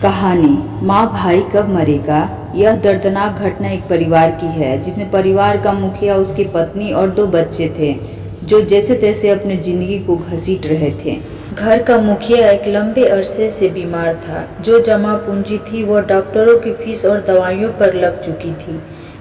कहानी माँ भाई कब मरेगा। यह दर्दनाक घटना एक परिवार की है जिसमें परिवार का मुखिया, उसकी पत्नी और 2 बच्चे थे जो जैसे तैसे अपने जिंदगी को घसीट रहे थे। घर का मुखिया एक लंबे अरसे से बीमार था। जो जमा पूंजी थी वह डॉक्टरों की फीस और दवाइयों पर लग चुकी थी,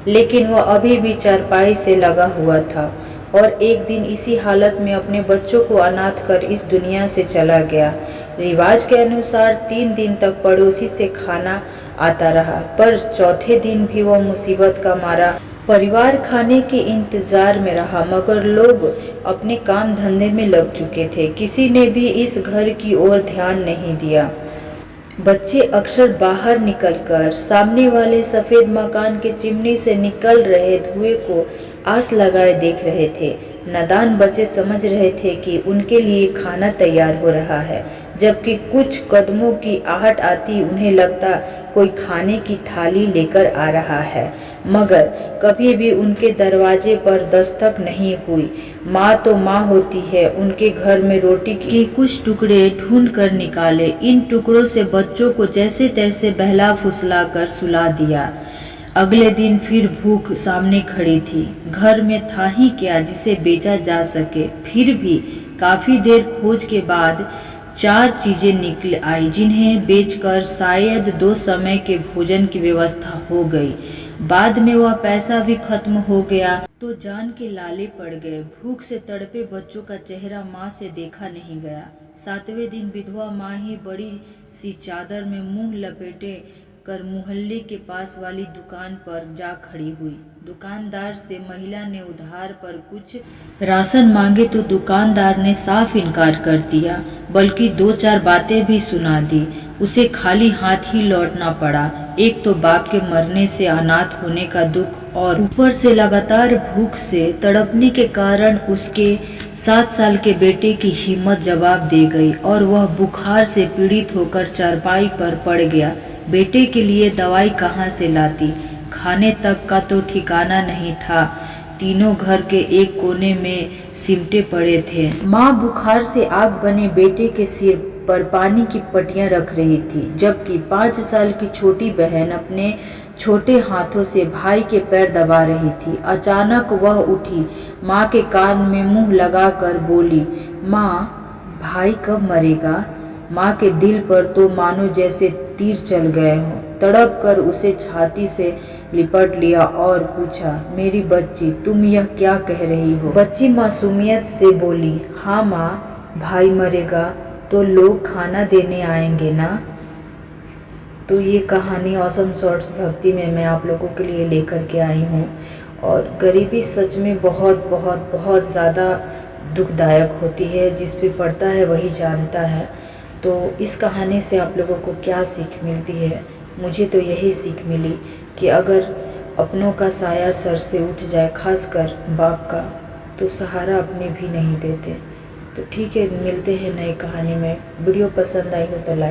लेकिन वह अभी भी चारपाई से लगा हुआ था और एक दिन इसी हालत में अपने बच्चों को अनाथ कर इस दुनिया से चला गया। रिवाज के अनुसार 3 दिन तक पड़ोसी से खाना आता रहा, पर चौथे दिन भी वह मुसीबत का मारा परिवार खाने के इंतजार में रहा, मगर लोग अपने काम धंधे में लग चुके थे। किसी ने भी इस घर की ओर ध्यान नहीं दिया। बच्चे अक्सर बाहर निकलकर सामने वाले सफेद मकान के चिमनी से निकल रहे धुएं को आस लगाए देख रहे थे। नादान बच्चे समझ रहे थे कि उनके लिए खाना तैयार हो रहा है, जबकि कुछ कदमों की आहट आती उन्हें लगता कोई खाने की थाली लेकर आ रहा है, मगर कभी भी उनके दरवाजे पर दस्तक नहीं हुई। माँ तो माँ होती है, उनके घर में रोटी के कुछ टुकड़े ढूंढ कर निकाले। इन टुकड़ों से बच्चों को जैसे तैसे बहला फुसला कर सुला दिया। अगले दिन फिर भूख सामने खड़ी थी। घर में था ही क्या जिसे बेचा जा सके। फिर भी काफी देर खोज के बाद 4 चीजें निकल आई जिन्हें बेचकर शायद 2 समय के भोजन की व्यवस्था हो गई। बाद में वह पैसा भी खत्म हो गया तो जान के लाले पड़ गए। भूख से तड़पे बच्चों का चेहरा माँ से देखा नहीं गया। 7वें दिन विधवा माँ ही बड़ी सी चादर में मुंह लपेटे कर मोहल्ले के पास वाली दुकान पर जा खड़ी हुई। दुकानदार से महिला ने उधार पर कुछ राशन मांगे तो दुकानदार ने साफ इनकार कर दिया, बल्कि 2-4 बातें भी सुना दी। उसे खाली हाथ ही लौटना पड़ा। एक तो बाप के मरने से अनाथ होने का दुख और ऊपर से लगातार भूख से तड़पने के कारण उसके 7 साल के बेटे की हिम्मत जवाब दे गई और वह बुखार से पीड़ित होकर चारपाई पर पड़ गया। बेटे के लिए दवाई कहाँ से लाती, खाने तक का तो ठिकाना नहीं था। तीनों घर के एक कोने में सिमटे पड़े थे। माँ बुखार से आग बने बेटे के सिर पर पानी की पट्टियां रख रही थी, जबकि 5 साल की छोटी बहन अपने छोटे हाथों से भाई के पैर दबा रही थी। अचानक वह उठी, माँ के कान में मुंह लगाकर बोली, माँ भाई कब मरेगा। माँ के दिल पर तो मानो जैसे तीर चल गए हों। तड़प कर उसे छाती से लिपट लिया और पूछा, मेरी बच्ची तुम यह क्या कह रही हो। बच्ची मासूमियत से बोली, हाँ माँ, भाई मरेगा तो लोग खाना देने आएंगे ना। तो ये कहानी ऑसम शॉर्ट्स भक्ति में मैं आप लोगों के लिए लेकर के आई हूँ। और गरीबी सच में बहुत बहुत बहुत ज़्यादा दुखदायक होती है। जिस पे पड़ता है वही जानता है। तो इस कहानी से आप लोगों को क्या सीख मिलती है। मुझे तो यही सीख मिली कि अगर अपनों का साया सर से उठ जाए, खासकर बाप का, तो सहारा अपने भी नहीं देते। तो ठीक है, मिलते हैं नई कहानी में। वीडियो पसंद आई हो तो लाइक